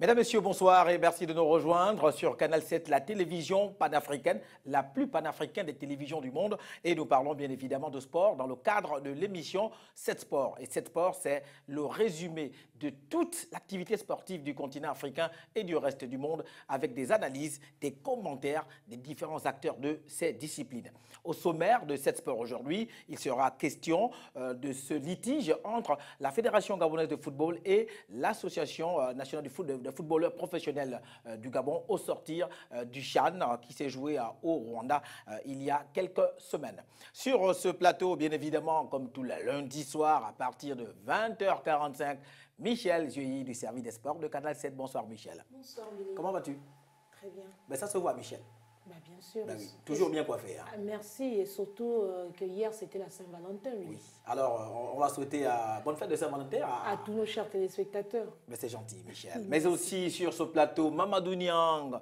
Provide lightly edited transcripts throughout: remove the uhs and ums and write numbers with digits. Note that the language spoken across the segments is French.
Mesdames, Messieurs, bonsoir et merci de nous rejoindre sur Canal 7, la télévision panafricaine, la plus panafricaine des télévisions du monde. Et nous parlons bien évidemment de sport dans le cadre de l'émission 7 Sports. Et 7 Sports, c'est le résumé de toute l'activité sportive du continent africain et du reste du monde avec des analyses, des commentaires des différents acteurs de ces disciplines. Au sommaire de 7 Sports aujourd'hui, il sera question de ce litige entre la Fédération gabonaise de football et l'Association nationale du foot de footballeurs professionnels du Gabon au sortir du CHAN qui s'est joué au Rwanda il y a quelques semaines. Sur ce plateau, bien évidemment, comme tous les lundis soirs à partir de 20h45, Michel Juilly du service des sports de Canal 7. Bonsoir Michel. Bonsoir Louis. Comment vas-tu? Très bien. Ben, ça se voit Michel. Bah, bien sûr. Ben oui, toujours bien coiffé. Hein. Merci et surtout que hier c'était la Saint-Valentin. Oui. Alors on va souhaiter bonne fête de Saint-Valentin à tous nos chers téléspectateurs. Ben, c'est gentil Michel. Mais aussi sur ce plateau, Mamadou Niang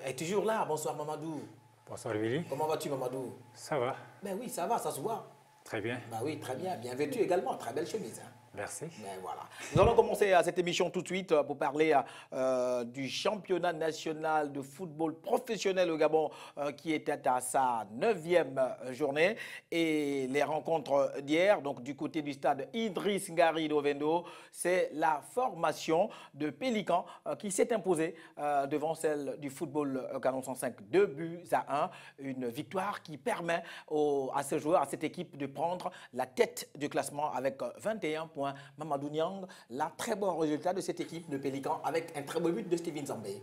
est toujours là. Bonsoir Mamadou. Bonsoir Willy. Comment vas-tu Mamadou? Ça va? Ben oui, ça va, ça se voit. Très bien. Ben oui, très bien. Bien vêtu également. Très belle chemise. Hein. Merci. Ben voilà. Nous allons commencer cette émission tout de suite pour parler du championnat national de football professionnel au Gabon qui était à sa 9e journée et les rencontres d'hier, donc du côté du stade Idriss Ngari d'Ovendo, c'est la formation de Pélican qui s'est imposée devant celle du football Canon 105, 2-1, une victoire qui permet à ce joueur, à cette équipe de prendre la tête du classement avec 21 points. Mamadou Niang, la très bon résultat de cette équipe de Pélican avec un très beau but de Steven Zambé.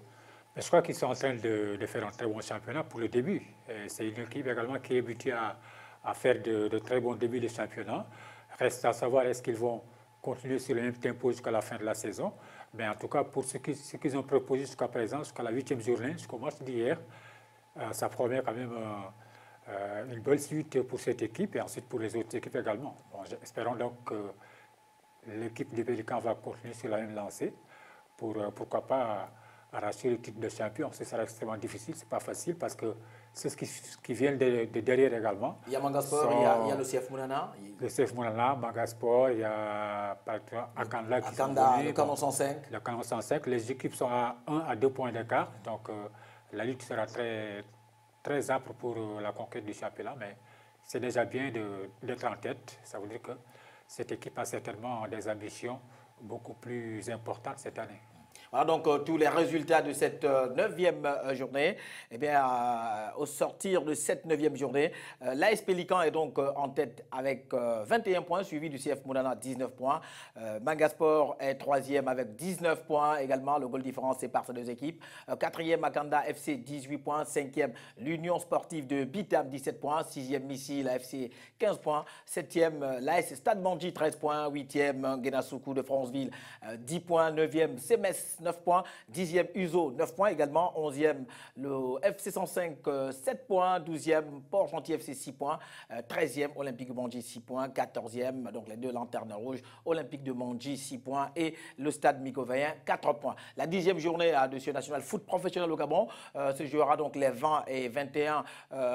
Je crois qu'ils sont en train de faire un très bon championnat pour le début. C'est une équipe également qui est habituée à faire de très bons débuts de championnat. Reste à savoir est-ce qu'ils vont continuer sur le même tempo jusqu'à la fin de la saison. Mais en tout cas, pour ce qu'ils ont proposé jusqu'à présent, jusqu'à la 8e journée, jusqu'au match d'hier, ça promet quand même une belle suite pour cette équipe et ensuite pour les autres équipes également. Bon, espérons donc que l'équipe du Pélican va continuer sur la même lancée pour, pourquoi pas, arracher le titre de champion. Ce sera extrêmement difficile, ce n'est pas facile parce que c'est ce qui vient de derrière également. Il y a Mangasport, il y a le CF Mounana. Le CF Mounana, Mangasport, il y a Akanda qui Akanda, le Canon 105. Le Canon 105. Les équipes sont à 1 à 2 points d'écart. Donc la lutte sera très, très âpre pour la conquête du championnat. Mais c'est déjà bien d'être en tête. Ça veut dire que cette équipe a certainement des ambitions beaucoup plus importantes cette année. Voilà donc tous les résultats de cette 9e journée. Eh bien, au sortir de cette 9e journée, l'AS Pélican est donc en tête avec 21 points, suivi du CF Mounana 19 points. Mangasport est 3e avec 19 points également. Le goal différence sépare ces deux équipes. 4e Akanda FC 18 points. 5e l'Union sportive de Bitam 17 points. 6e Missile FC 15 points. 7e l'AS Stade Bandji 13 points. 8e Guénasoukou de Franceville 10 points. 9e CMS 9 points, 10e Uzo 9 points également, 11e le FC 105 7 points, 12e Port-Gentil FC 6 points, 13e Olympique de Bandji 6 points, 14e donc les deux lanternes rouges, Olympique de Bandji 6 points et le Stade Mikovayen 4 points. La 10e journée de ce national foot professionnel au Gabon se jouera donc les 20 et 21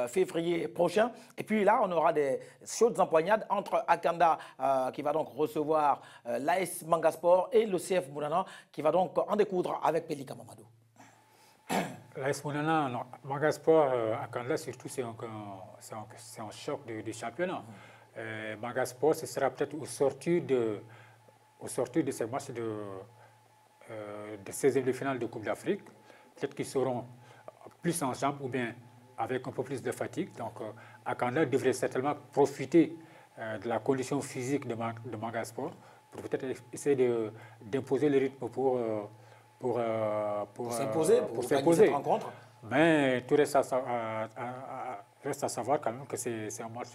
février prochains. Et puis là, on aura des chaudes empoignades entre Akanda qui va donc recevoir l'AS Mangasport et le CF Mounana qui va donc en découdre avec Pélican Mamadou. L'AS Mounana, Mangasport, Akanda surtout, c'est un choc du championnat. Mangasport, ce sera peut-être au sortir de ces matchs de 16e de finale de Coupe d'Afrique. Peut-être qu'ils seront plus en jambes ou bien avec un peu plus de fatigue. Donc, Akanda devrait certainement profiter de la condition physique de Mangasport pour peut-être essayer d'imposer le rythme pour s'imposer, pour cette rencontre. Mais tout reste à savoir quand même que c'est un match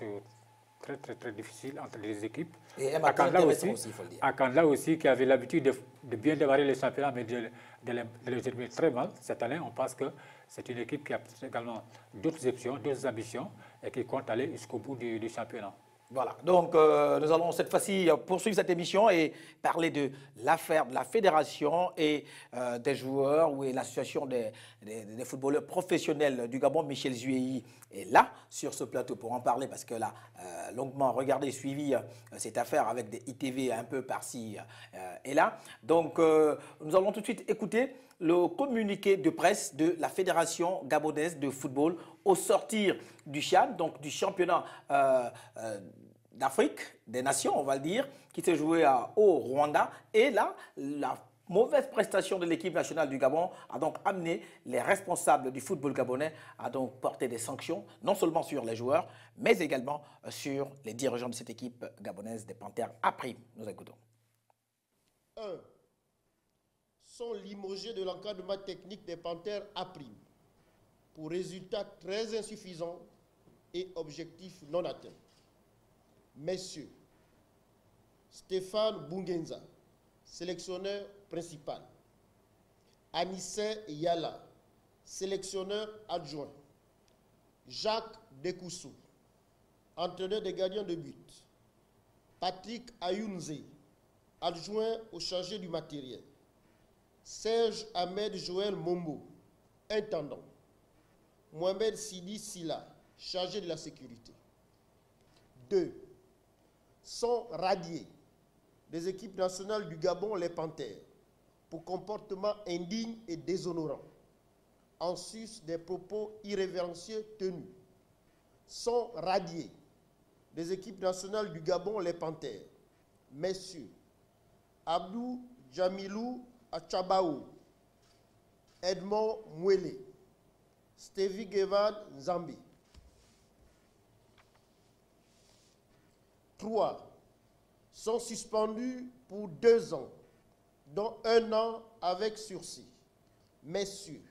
très, très, très difficile entre les équipes. Et Akanda aussi, il faut le dire. Akanda aussi, qui avait l'habitude de bien démarrer les championnats, mais de les terminer très mal. Cette année, on pense que c'est une équipe qui a également d'autres options, d'autres ambitions et qui compte aller jusqu'au bout du championnat. Voilà, donc nous allons cette fois-ci poursuivre cette émission et parler de l'affaire de la fédération et des joueurs ou l'association des footballeurs professionnels du Gabon. Michel Zueyi est là sur ce plateau pour en parler parce que là, longuement regardé, suivi cette affaire avec des ITV un peu par-ci et là. Donc nous allons tout de suite écouter le communiqué de presse de la Fédération gabonaise de football au sortir du CHAN, donc du championnat d'Afrique, des nations, on va le dire, qui s'est joué au Rwanda. Et là, la mauvaise prestation de l'équipe nationale du Gabon a donc amené les responsables du football gabonais à donc porter des sanctions, non seulement sur les joueurs, mais également sur les dirigeants de cette équipe gabonaise des Panthères A'. Nous écoutons. 1. Sont limogés de l'encadrement technique des Panthères A', pour résultats très insuffisants et objectifs non atteints. Messieurs, Stéphane Bungenza, sélectionneur principal, Anissé Yala, sélectionneur adjoint, Jacques Dekoussou, entraîneur des gardiens de but, Patrick Ayounze, adjoint au chargé du matériel, Serge Ahmed Joël Mombo, intendant, Mohamed Sidi Silla, chargé de la sécurité. 2. Sont radiés des équipes nationales du Gabon, les Panthères, pour comportement indigne et déshonorant, en sus des propos irrévérencieux tenus. Sont radiés des équipes nationales du Gabon, les Panthères, messieurs Abdou Jamilou Achabaou, Edmond Mouele, Stevie Gevan Zambi. 3. Sont suspendus pour 2 ans, dont 1 an avec sursis. Messieurs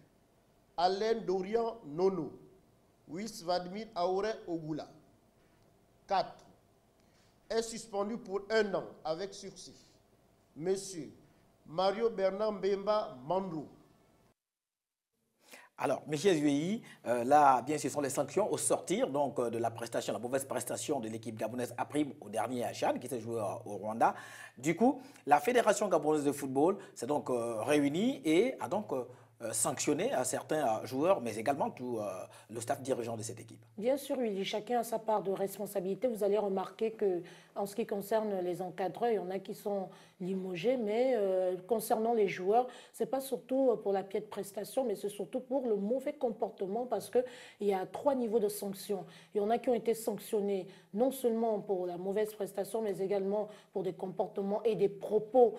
Alain Dorian Nono, Wis Vladimir Aure Ogula. 4. Est suspendu pour 1 an avec sursis. Monsieur Mario Bernard Mbemba Mandrou. Alors, Michel Zueyi, là, bien sûr, ce sont les sanctions au sortir donc, de la prestation, la mauvaise prestation de l'équipe gabonaise A' au dernier CHAN qui s'est joué au Rwanda. Du coup, la Fédération gabonaise de football s'est donc réunie et a donc sanctionné certains joueurs, mais également tout le staff dirigeant de cette équipe. Bien sûr, oui, chacun a sa part de responsabilité. Vous allez remarquer que, en ce qui concerne les encadreurs, il y en a qui sont limogés, mais concernant les joueurs, c'est pas surtout pour la piètre prestation, mais c'est surtout pour le mauvais comportement, parce que il y a 3 niveaux de sanctions. Il y en a qui ont été sanctionnés non seulement pour la mauvaise prestation, mais également pour des comportements et des propos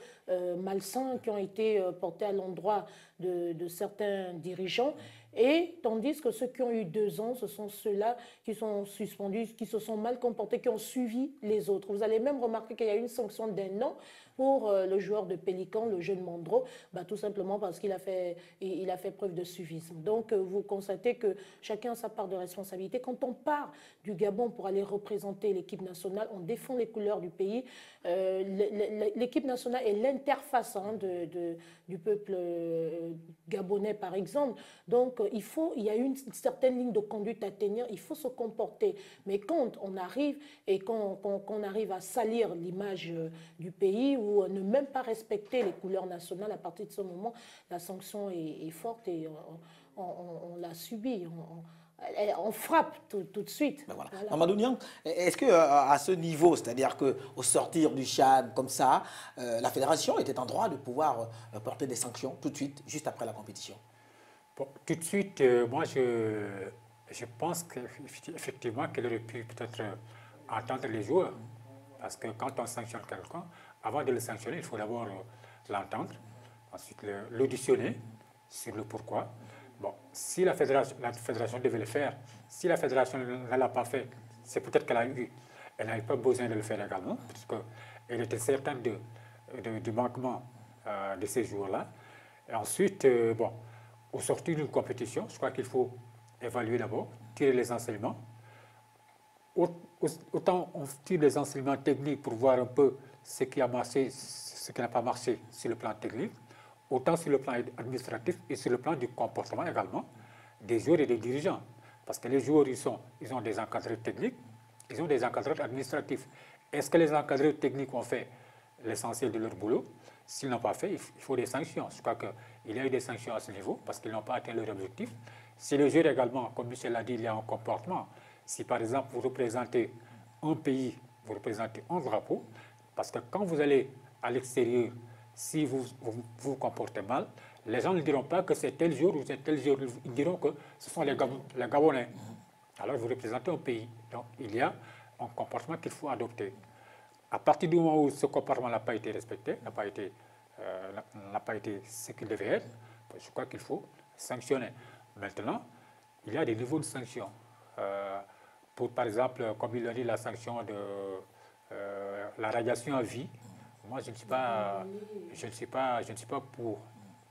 malsains qui ont été portés à l'endroit de certains dirigeants. Et tandis que ceux qui ont eu 2 ans, ce sont ceux-là qui sont suspendus, qui se sont mal comportés, qui ont suivi les autres. Vous allez même remarquer qu'il y a eu une sanction d'1 an pour le joueur de Pélican, le jeune Mandro, tout simplement parce qu'il a fait preuve de suivisme. Donc vous constatez que chacun a sa part de responsabilité. Quand on part du Gabon pour aller représenter l'équipe nationale, on défend les couleurs du pays. L'équipe nationale est l'interface du peuple gabonais, par exemple. Donc il y a une certaine ligne de conduite à tenir, il faut se comporter. Mais quand on arrive et qu'on arrive à salir l'image du pays ou ne même pas respecter les couleurs nationales, à partir de ce moment, la sanction est forte et on l'a subie. On frappe tout de suite. Ben voilà. Voilà. Mamadou Niang, est-ce qu'à ce niveau, c'est-à-dire qu'au sortir du CHAN comme ça, la fédération était en droit de pouvoir porter des sanctions tout de suite, juste après la compétition? Bon, tout de suite, moi je pense qu'effectivement qu'elle aurait pu peut-être entendre les joueurs. Parce que quand on sanctionne quelqu'un, avant de le sanctionner, il faut d'abord l'entendre, ensuite l'auditionner sur le pourquoi. Bon, si la fédération devait le faire, si la fédération ne l'a pas fait, c'est peut-être elle n'avait pas besoin de le faire également, parce qu'elle était certaine du manquement de ces jours-là. Et ensuite, bon, au sortir d'une compétition, je crois qu'il faut évaluer d'abord, tirer les enseignements. Autant on tire les enseignements techniques pour voir un peu ce qui a marché, ce qui n'a pas marché sur le plan technique, autant sur le plan administratif et sur le plan du comportement également des joueurs et des dirigeants. Parce que les joueurs, ils ont des encadrés techniques, ils ont des encadreurs administratifs. Est-ce que les encadreurs techniques ont fait l'essentiel de leur boulot? S'ils n'ont pas fait, il faut des sanctions. Je crois qu'il y a eu des sanctions à ce niveau parce qu'ils n'ont pas atteint leur objectif. Si le joueur également, comme Michel l'a dit, il y a un comportement. Si par exemple vous représentez un pays, vous représentez un drapeau, parce que quand vous allez à l'extérieur, si vous vous comportez mal, les gens ne diront pas que c'est tel jour ou c'est tel jour. Ils diront que ce sont les Gabonais. Alors vous représentez un pays. Donc il y a un comportement qu'il faut adopter. À partir du moment où ce comportement n'a pas été respecté, n'a pas été ce qu'il devait être, je crois qu'il faut sanctionner. Maintenant, il y a des niveaux de sanctions. Pour, par exemple, comme il l'a dit, la sanction de la radiation à vie, moi je ne suis pas pour.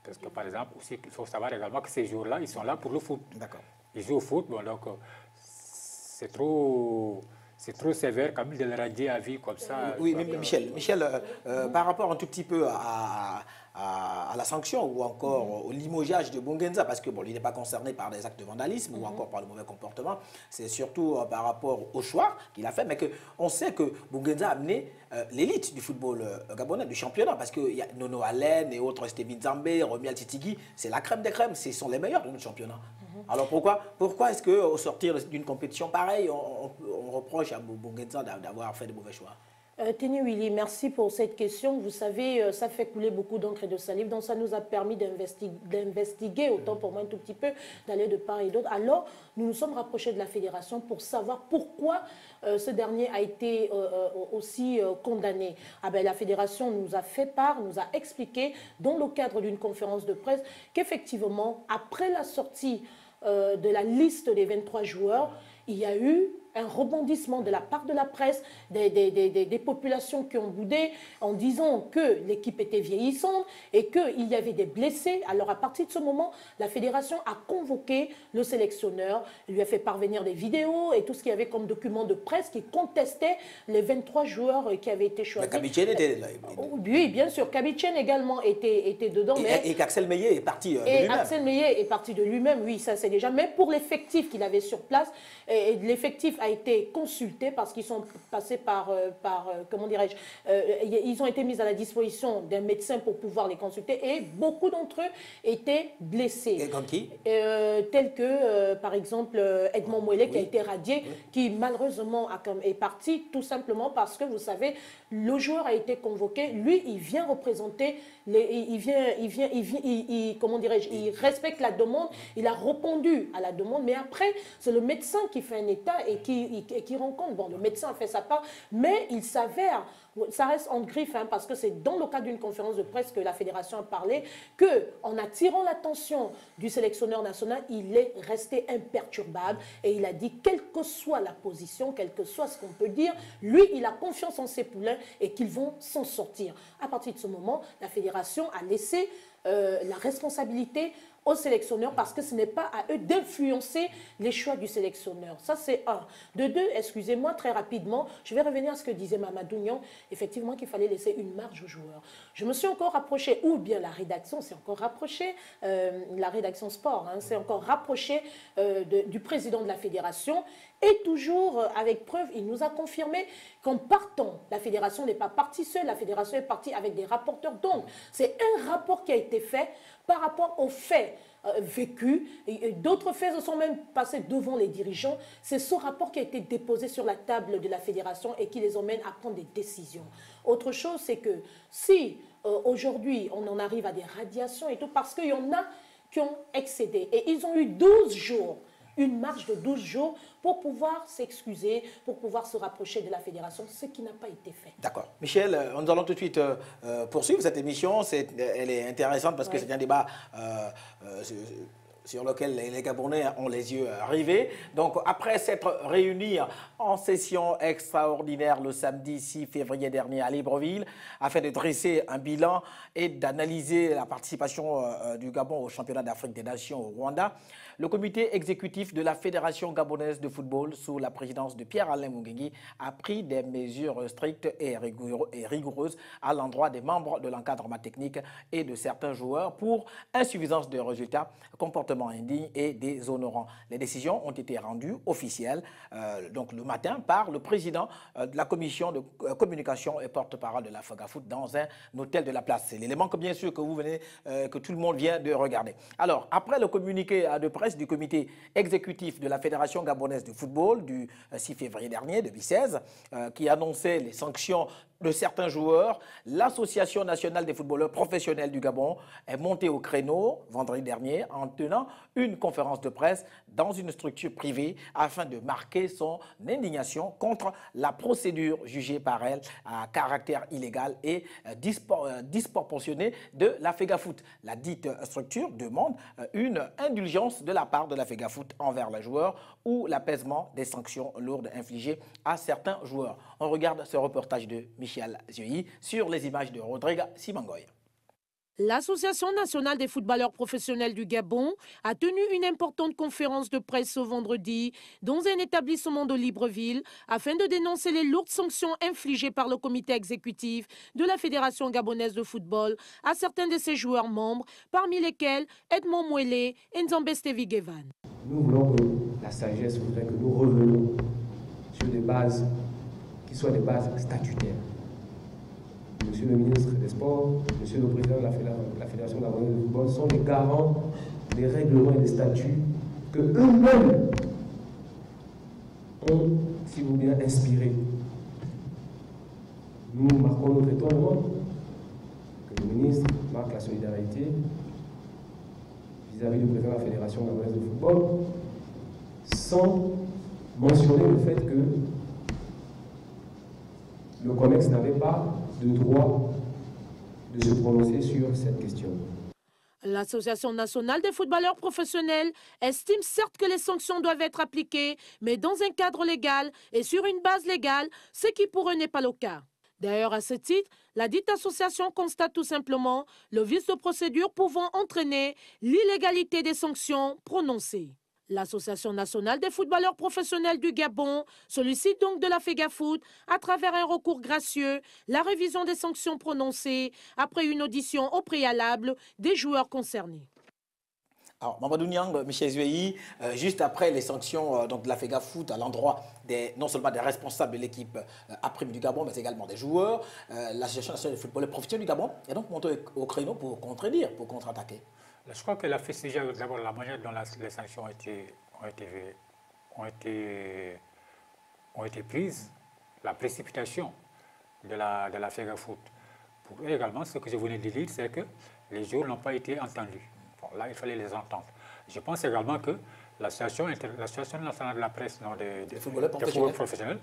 Parce que par exemple, aussi, il faut savoir également que ces jours-là, ils sont là pour le foot. D'accord. Ils jouent au foot, bon, donc c'est trop sévère quand même de le radier à vie comme ça. Oui, mais Michel, par rapport un tout petit peu à la sanction ou encore au limogeage de Bungenza, parce que bon, il n'est pas concerné par des actes de vandalisme ou encore par le mauvais comportement, c'est surtout par rapport au choix qu'il a fait, mais on sait que Bungenza a amené l'élite du football gabonais, du championnat, parce qu'il y a Nono Allen et autres, Steven Zambé, Romy Altitigui, c'est la crème des crèmes, ce sont les meilleurs de notre championnat. Alors pourquoi est-ce qu'au sortir d'une compétition pareille, on reproche à Bungenza d'avoir fait de mauvais choix? Teni Willy, merci pour cette question. Vous savez, ça fait couler beaucoup d'encre et de salive, donc ça nous a permis d'investiguer, autant pour moi un tout petit peu, d'aller de part et d'autre. Alors, nous nous sommes rapprochés de la fédération pour savoir pourquoi ce dernier a été aussi condamné. Ah ben, la fédération nous a fait part, nous a expliqué, dans le cadre d'une conférence de presse, qu'effectivement, après la sortie de la liste des 23 joueurs, il y a eu un rebondissement de la part de la presse, des populations qui ont boudé en disant que l'équipe était vieillissante et qu'il y avait des blessés. Alors à partir de ce moment, la fédération a convoqué le sélectionneur, lui a fait parvenir des vidéos et tout ce qu'il y avait comme document de presse qui contestait les 23 joueurs qui avaient été choisis. Kabitchen était là. Oui, bien sûr. Kabitchen également était dedans. Et Axel Meillet est parti de lui-même. Axel Meillet est parti de lui-même, oui, ça c'est déjà. Mais pour l'effectif qu'il avait sur place, l'effectif a été consulté parce qu'ils sont passés par comment dirais-je, ils ont été mis à la disposition d'un médecin pour pouvoir les consulter et beaucoup d'entre eux étaient blessés. Et comme qui? Tel que, par exemple, Edmond Moëlé qui a été radié, qui malheureusement est parti tout simplement parce que, vous savez, le joueur a été convoqué, lui, il vient représenter, comment dirais-je, il respecte la demande, il a répondu à la demande, mais après, c'est le médecin qui fait un état et qui rend compte. Bon, le médecin a fait sa part, mais il s'avère, ça reste en griffe, hein, parce que c'est dans le cadre d'une conférence de presse que la fédération a parlé, qu'en attirant l'attention du sélectionneur national, il est resté imperturbable et il a dit, quelle que soit la position, quel que soit ce qu'on peut dire, lui, il a confiance en ses poulains et qu'ils vont s'en sortir. À partir de ce moment, la fédération a laissé la responsabilité aux sélectionneurs parce que ce n'est pas à eux d'influencer les choix du sélectionneur. Ça, c'est un. De deux, excusez-moi, très rapidement, je vais revenir à ce que disait Mamadou Niang, effectivement qu'il fallait laisser une marge aux joueurs. Je me suis encore rapprochée, ou bien la rédaction s'est encore rapprochée, la rédaction sport, hein, s'est encore rapprochée du président de la fédération. Et toujours avec preuve, il nous a confirmé qu'en partant, la fédération n'est pas partie seule, la fédération est partie avec des rapporteurs. Donc, c'est un rapport qui a été fait par rapport aux faits vécus. D'autres faits se sont même passés devant les dirigeants. C'est ce rapport qui a été déposé sur la table de la fédération et qui les emmène à prendre des décisions. Autre chose, c'est que si aujourd'hui, on en arrive à des radiations et tout, parce qu'il y en a qui ont excédé. Et ils ont eu 12 jours. Une marge de 12 jours pour pouvoir s'excuser, pour pouvoir se rapprocher de la fédération, ce qui n'a pas été fait. D'accord. Michel, nous allons tout de suite poursuivre cette émission. Elle est intéressante parce que c'est un débat sur lequel les Gabonais ont les yeux rivés. Donc, après s'être réunis en session extraordinaire le samedi 6 février dernier à Libreville, afin de dresser un bilan et d'analyser la participation du Gabon au championnat d'Afrique des Nations au Rwanda, le comité exécutif de la Fédération gabonaise de football, sous la présidence de Pierre-Alain Mungengui, a pris des mesures strictes et rigoureuses à l'endroit des membres de l'encadrement technique et de certains joueurs pour insuffisance de résultats, comportement totalement indigne et déshonorant. Les décisions ont été rendues officielles donc le matin par le président de la commission de communication et porte-parole de la FEGAFOOT dans un hôtel de la place. C'est l'élément que bien sûr que vous venez, que tout le monde vient de regarder. Alors, après le communiqué de presse du comité exécutif de la Fédération gabonaise de football du 6 février dernier, 2016, qui annonçait les sanctions de certains joueurs, l'Association nationale des footballeurs professionnels du Gabon est montée au créneau vendredi dernier en tenant une conférence de presse dans une structure privée afin de marquer son indignation contre la procédure jugée par elle à caractère illégal et disproportionné de la FEGAFOOT. La dite structure demande une indulgence de la part de la FEGAFOOT envers les joueurs ou l'apaisement des sanctions lourdes infligées à certains joueurs. On regarde ce reportage de Michel Zioyi sur les images de Rodrigue Simangoy. L'Association nationale des footballeurs professionnels du Gabon a tenu une importante conférence de presse ce vendredi dans un établissement de Libreville afin de dénoncer les lourdes sanctions infligées par le comité exécutif de la Fédération gabonaise de football à certains de ses joueurs membres, parmi lesquels Edmond Mouélé et Nzambe Stevigevan. Nous voulons que la sagesse voudrait que nous revenions sur des bases qui soient des bases statutaires. Monsieur le ministre des Sports, Monsieur le Président de la Fédération gabonaise de football sont les garants des règlements et des statuts que eux-mêmes ont, si vous voulez, inspirés. Nous marquons notre étonnement que le ministre marque la solidarité vis-à-vis du Président de la Fédération gabonaise de football sans mentionner le fait que le COMEX n'avait pas de droit de se prononcer sur cette question. L'Association nationale des footballeurs professionnels estime certes que les sanctions doivent être appliquées, mais dans un cadre légal et sur une base légale, ce qui pour eux n'est pas le cas. D'ailleurs, à ce titre, la dite association constate tout simplement le vice de procédure pouvant entraîner l'illégalité des sanctions prononcées. L'Association nationale des footballeurs professionnels du Gabon sollicite donc de la FEGAFOOT, à travers un recours gracieux, la révision des sanctions prononcées après une audition au préalable des joueurs concernés. Alors, Mamadou Niang, Michel Zouéhi, juste après les sanctions donc de la FEGAFOOT à l'endroit non seulement des responsables de l'équipe A-Prime du Gabon, mais également des joueurs, l'Association nationale des footballeurs professionnels du Gabon est donc montée au créneau pour contredire, pour contre-attaquer. Je crois qu'elle a fait déjà d'abord la manière dont les sanctions ont été prises, la précipitation de la FEGAFOOT. Pour eux également, ce que je venais de dire, c'est que les joueurs n'ont pas été entendus. Bon, là, il fallait les entendre. Je pense également que l'Association nationale de la presse des footballeurs professionnels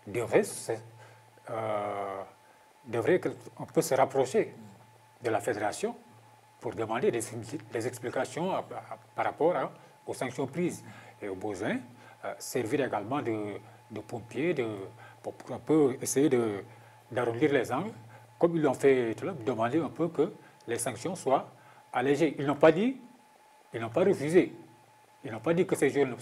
devrait un peu se rapprocher de la fédération pour demander des explications par rapport aux sanctions prises et aux besoins, servir également de pompiers pour un peu essayer d'arrondir les angles, comme ils l'ont fait, demander un peu que les sanctions soient allégées. Ils n'ont pas dit, ils n'ont pas refusé, ils n'ont pas dit que ces joueurs ne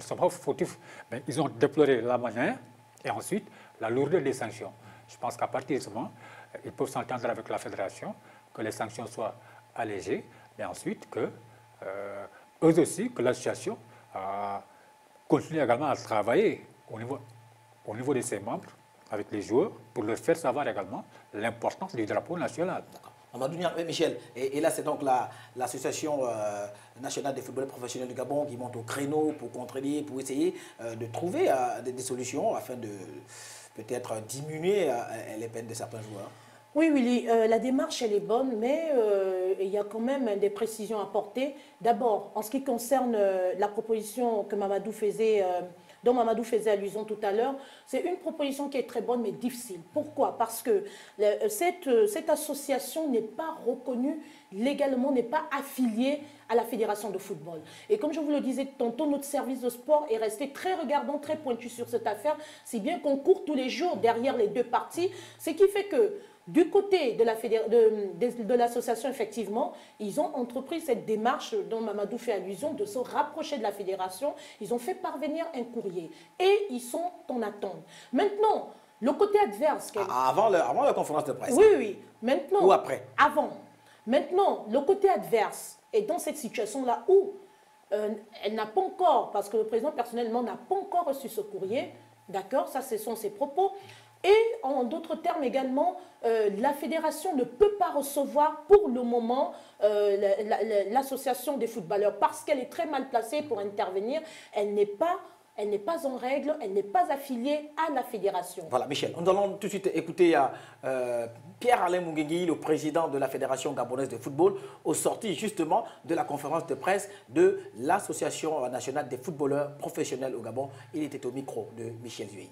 sont pas fautifs, mais ils ont déploré la manière et ensuite la lourdeur des sanctions. Je pense qu'à partir de ce moment, ils peuvent s'entendre avec la fédération, que les sanctions soient allégées, mais ensuite que eux aussi, que l'association continue également à travailler au niveau de ses membres, avec les joueurs, pour leur faire savoir également l'importance du drapeau national. Amadou Niang, Michel, et là c'est donc l'Association nationale des footballeurs professionnels du Gabon qui monte au créneau pour contredire, pour essayer de trouver des solutions afin de peut-être diminuer les peines de certains joueurs. Oui, Willy, la démarche, elle est bonne, mais il y a quand même des précisions à apporter. D'abord, en ce qui concerne la proposition que Mamadou faisait, dont Mamadou faisait allusion tout à l'heure, c'est une proposition qui est très bonne, mais difficile. Pourquoi? Parce que cette association n'est pas reconnue légalement, n'est pas affiliée à la Fédération de football. Et comme je vous le disais tantôt, notre service de sport est resté très regardant, très pointu sur cette affaire, si bien qu'on court tous les jours derrière les deux parties, ce qui fait que du côté de l'association, effectivement, ils ont entrepris cette démarche dont Mamadou fait allusion de se rapprocher de la fédération. Ils ont fait parvenir un courrier et ils sont en attente. Maintenant, le côté adverse... Avant la conférence de presse. Oui, oui. Maintenant, ou après? Avant. Maintenant, le côté adverse est dans cette situation-là où elle n'a pas encore, parce que le président personnellement n'a pas encore reçu ce courrier, d'accord, ça ce sont ses propos. Et en d'autres termes également, la fédération ne peut pas recevoir pour le moment l'association des footballeurs parce qu'elle est très mal placée pour intervenir. Elle n'est pas en règle, elle n'est pas affiliée à la fédération. Voilà, Michel, nous allons tout de suite écouter Pierre-Alain Mungengui, le président de la Fédération gabonaise de football, au sorti justement de la conférence de presse de l'Association nationale des footballeurs professionnels au Gabon. Il était au micro de Michel Zuey.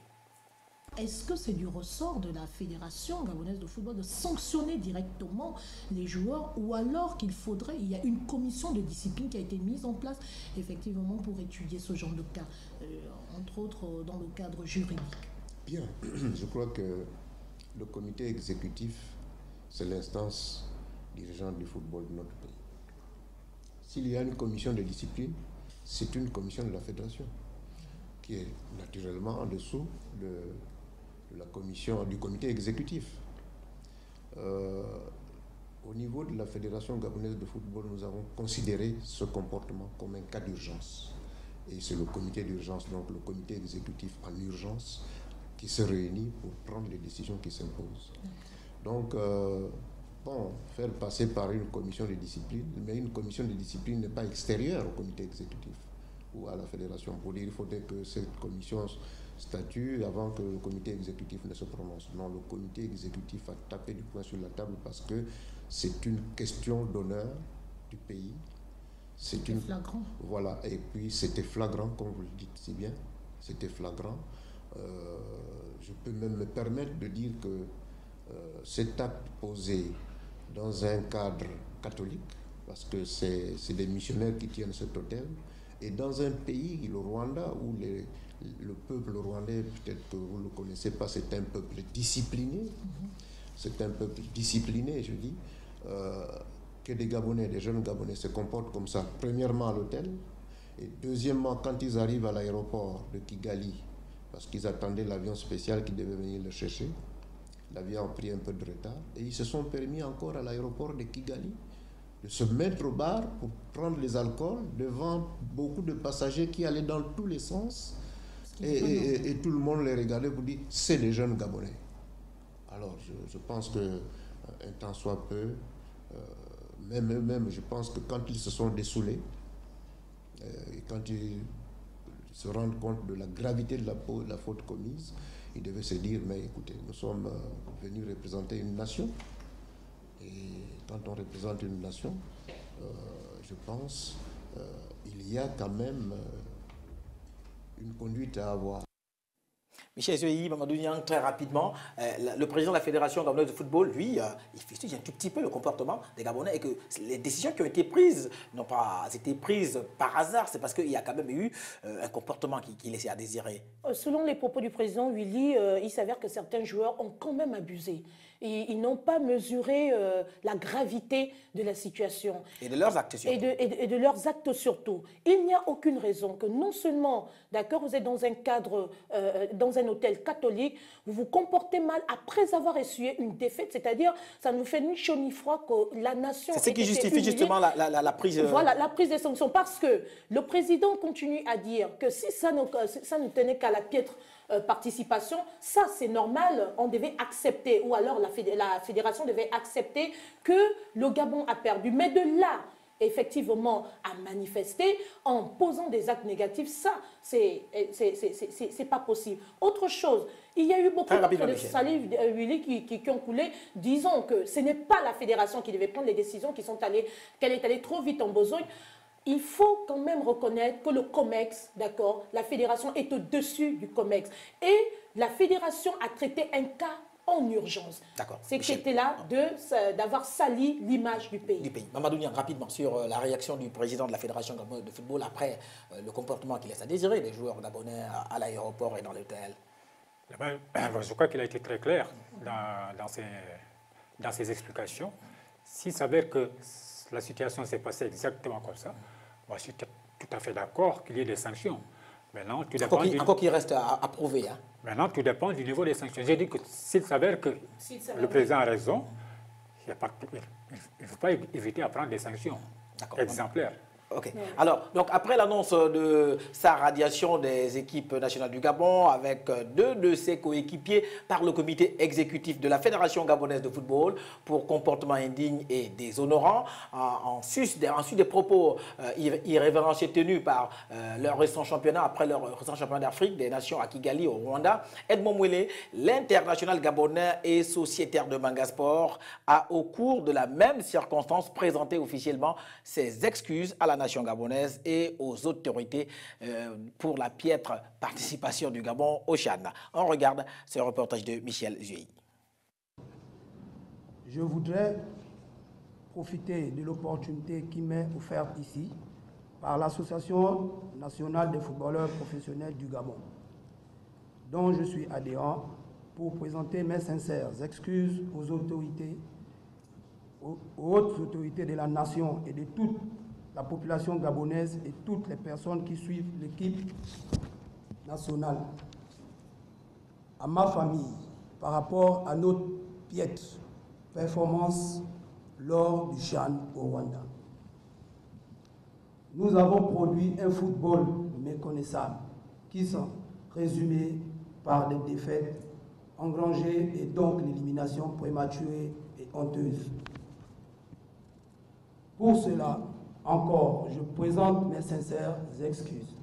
Est-ce que c'est du ressort de la Fédération gabonaise de football de sanctionner directement les joueurs ou alors il y a une commission de discipline qui a été mise en place effectivement pour étudier ce genre de cas, entre autres dans le cadre juridique? Bien, je crois que le comité exécutif, c'est l'instance dirigeante du football de notre pays. S'il y a une commission de discipline, c'est une commission de la fédération qui est naturellement en dessous de la commission du comité exécutif. Au niveau de la Fédération gabonaise de football, nous avons considéré ce comportement comme un cas d'urgence. Et c'est le comité d'urgence, donc le comité exécutif en urgence, qui se réunit pour prendre les décisions qui s'imposent. Donc, faire passer par une commission de discipline, mais une commission de discipline n'est pas extérieure au comité exécutif ou à la fédération. Pour dire, il faudrait que cette commission statut avant que le comité exécutif ne se prononce. Non, le comité exécutif a tapé du poing sur la table parce que c'est une question d'honneur du pays. C'est une flagrant. Voilà, et puis c'était flagrant, comme vous le dites si bien, c'était flagrant. Je peux même me permettre de dire que cet acte posé dans un cadre catholique, parce que c'est des missionnaires qui tiennent cet hôtel, et dans un pays, le Rwanda, où le peuple rwandais, peut-être que vous ne le connaissez pas, c'est un peuple discipliné. C'est un peuple discipliné, je dis. Que des Gabonais, des jeunes Gabonais se comportent comme ça, premièrement à l'hôtel, et deuxièmement, quand ils arrivent à l'aéroport de Kigali, parce qu'ils attendaient l'avion spécial qui devait venir le chercher, l'avion a pris un peu de retard, et ils se sont permis encore à l'aéroport de Kigali de se mettre au bar pour prendre les alcools devant beaucoup de passagers qui allaient dans tous les sens. Et tout le monde les regardait pour dire c'est les jeunes Gabonais. Alors je pense que un temps soit peu, même eux-mêmes, je pense que quand ils se sont dessoulés, et quand ils se rendent compte de la gravité de la faute commise, ils devaient se dire mais écoutez, nous sommes venus représenter une nation. Et quand on représente une nation, je pense il y a quand même une conduite à avoir. Michel Zuey, Mamadou Niang, très rapidement, le président de la Fédération gabonaise de football, lui, il fustige un tout petit peu le comportement des Gabonais et que les décisions qui ont été prises n'ont pas été prises par hasard, c'est parce qu'il y a quand même eu un comportement qui laissait à désirer. Selon les propos du président Willy, il s'avère que certains joueurs ont quand même abusé. Et ils n'ont pas mesuré la gravité de la situation. Et de leurs actes surtout. Et de leurs actes surtout. Il n'y a aucune raison que non seulement, d'accord, vous êtes dans un cadre, dans un hôtel catholique, vous vous comportez mal après avoir essuyé une défaite, c'est-à-dire ça ne vous fait ni chaud ni froid que la nation... C'est ce qui justifie justement la prise... Voilà, la prise des sanctions. Parce que le président continue à dire que si ça ne tenait qu'à la piètre participation, ça c'est normal, on devait accepter, ou alors la fédération devait accepter que le Gabon a perdu. Mais de là, effectivement, à manifester en posant des actes négatifs, ça, c'est pas possible. Autre chose, il y a eu beaucoup de salives qui ont coulé, disons que ce n'est pas la fédération qui devait prendre les décisions qu'elle est allée trop vite en besogne. Il faut quand même reconnaître que le COMEX, d'accord, la fédération est au-dessus du COMEX. Et la fédération a traité un cas en urgence. D'accord. C'est que c'était là d'avoir sali l'image du pays. Mamadou Niang, rapidement, sur la réaction du président de la Fédération gabonaise de football après le comportement qui laisse à désirer des joueurs gabonais à l'aéroport et dans l'hôtel. Je crois qu'il a été très clair dans ses explications. S'il s'avère que la situation s'est passée exactement comme ça, moi je suis tout à fait d'accord qu'il y ait des sanctions. Maintenant, tout dépend encore qu'il reste à prouver. Hein. Maintenant, tout dépend du niveau des sanctions. J'ai dit que s'il s'avère que le président a raison, il ne faut pas éviter à prendre des sanctions exemplaires. Ok. Alors, donc après l'annonce de sa radiation des équipes nationales du Gabon avec deux de ses coéquipiers par le comité exécutif de la Fédération gabonaise de football pour comportement indigne et déshonorant, ensuite des propos irrévérencieux tenus par leur récent championnat, après leur récent championnat d'Afrique des Nations à Kigali au Rwanda, Edmond Mwele, l'international gabonais et sociétaire de Manga Sport, a au cours de la même circonstance présenté officiellement ses excuses à la nation gabonaise et aux autorités pour la piètre participation du Gabon au CHAN. On regarde ce reportage de Michel Zuey. Je voudrais profiter de l'opportunité qui m'est offerte ici par l'Association nationale des footballeurs professionnels du Gabon, dont je suis adhérent, pour présenter mes sincères excuses aux autorités, aux hautes autorités de la nation et de toute la population gabonaise et toutes les personnes qui suivent l'équipe nationale, à ma famille, par rapport à notre piètre performance lors du CHAN au Rwanda. Nous avons produit un football méconnaissable qui sont résumés par des défaites engrangées et donc l'élimination prématurée et honteuse. Pour cela, encore, je présente mes sincères excuses.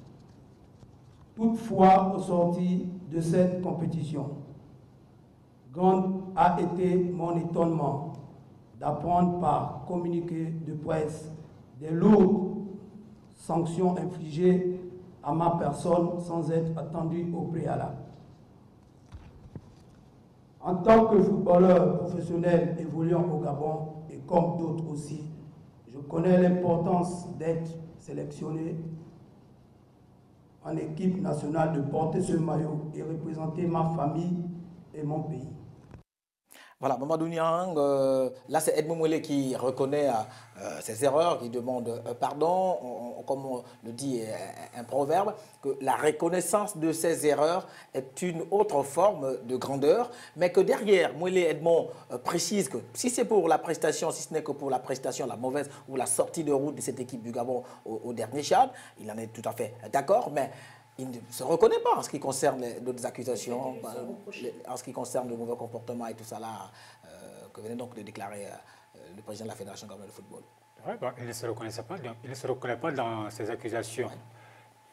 Toutefois, au sortir de cette compétition, grand a été mon étonnement d'apprendre par communiqué de presse des lourdes sanctions infligées à ma personne sans être attendu au préalable. En tant que footballeur professionnel évoluant au Gabon et comme d'autres aussi, je connais l'importance d'être sélectionné en équipe nationale, de porter ce maillot et représenter ma famille et mon pays. Voilà, Mamadou Niang, là c'est Edmond Mwele qui reconnaît ses erreurs, qui demande pardon, comme on le dit un proverbe, que la reconnaissance de ses erreurs est une autre forme de grandeur, mais que derrière, Mwele Edmond précise que si c'est pour la prestation, si ce n'est que pour la prestation, la mauvaise ou la sortie de route de cette équipe du Gabon au dernier CHAN, il en est tout à fait d'accord, mais il ne se reconnaît pas en ce qui concerne d'autres accusations, en ce qui concerne le mauvais comportement et tout ça là, que venait donc de déclarer le président de la Fédération gabonaise de football. Ouais, bon, il ne se reconnaissait pas, donc, il ne se reconnaît pas dans ces accusations.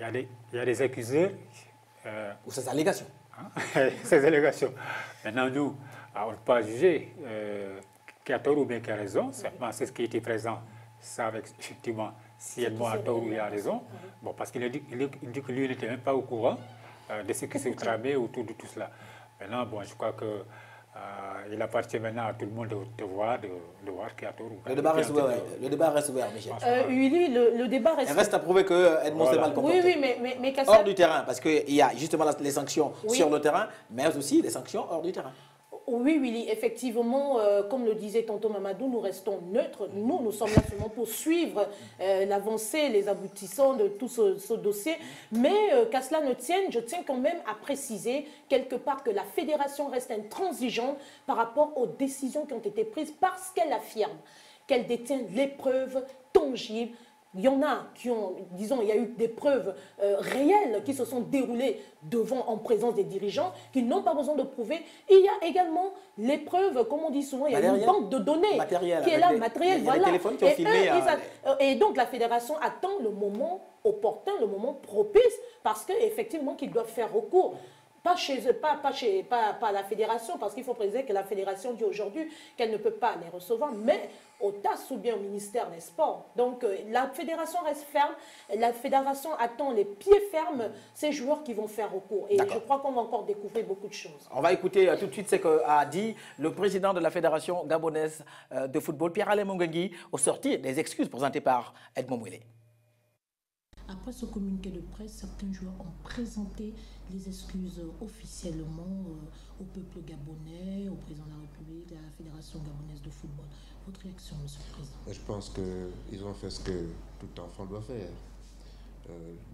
Ouais. Il y a des accusés. Ou ces allégations. Hein, ces allégations. Maintenant, nous, on ne peut pas juger qui a tort ou bien qui a raison. C'est ce qui était présent. Ça, avec effectivement, si Edmond a tort ou il a raison. Bon, parce qu'il dit que lui n'était même pas au courant de ce qui s'est tramé autour de tout cela. Maintenant, bon, je crois que il appartient maintenant à tout le monde de voir qui a tort ou pas. Le débat reste ouvert, Michel. Oui, le débat reste ouvert. Il reste à prouver que Edmond s'est mal comporté. Oui, mais hors du terrain, parce qu'il y a justement les sanctions sur le terrain, mais aussi des sanctions hors du terrain. Oui, Willy, effectivement, comme le disait tantôt Mamadou, nous restons neutres. Nous sommes là seulement pour suivre l'avancée, les aboutissants de tout ce dossier. Mais qu'à cela ne tienne, je tiens quand même à préciser quelque part que la fédération reste intransigeante par rapport aux décisions qui ont été prises parce qu'elle affirme qu'elle détient les preuves tangibles. Il y en a qui ont, disons, il y a eu des preuves réelles qui se sont déroulées en présence des dirigeants, qui n'ont pas besoin de prouver. Il y a également les preuves, comme on dit souvent, il y a une banque de données qui est là, matériel, voilà. Les téléphones qui ont filmé. Et donc la fédération attend le moment opportun, le moment propice, parce qu'effectivement qu'ils doivent faire recours. Pas chez eux, pas la fédération, parce qu'il faut préciser que la fédération dit aujourd'hui qu'elle ne peut pas les recevoir, mais au TAS ou bien au ministère des Sports. Donc la fédération reste ferme, la fédération attend les pieds fermes ces joueurs qui vont faire recours. Et je crois qu'on va encore découvrir beaucoup de choses. On va écouter tout de suite ce qu'a dit le président de la Fédération gabonaise de football, Pierre-Alain Mungengui, au sortir des excuses présentées par Edmond Mwele. Après ce communiqué de presse, certains joueurs ont présenté les excuses officiellement au peuple gabonais, au président de la République, à la Fédération gabonaise de football. Votre réaction, Monsieur le Président? Je pense qu'ils ont fait ce que tout enfant doit faire.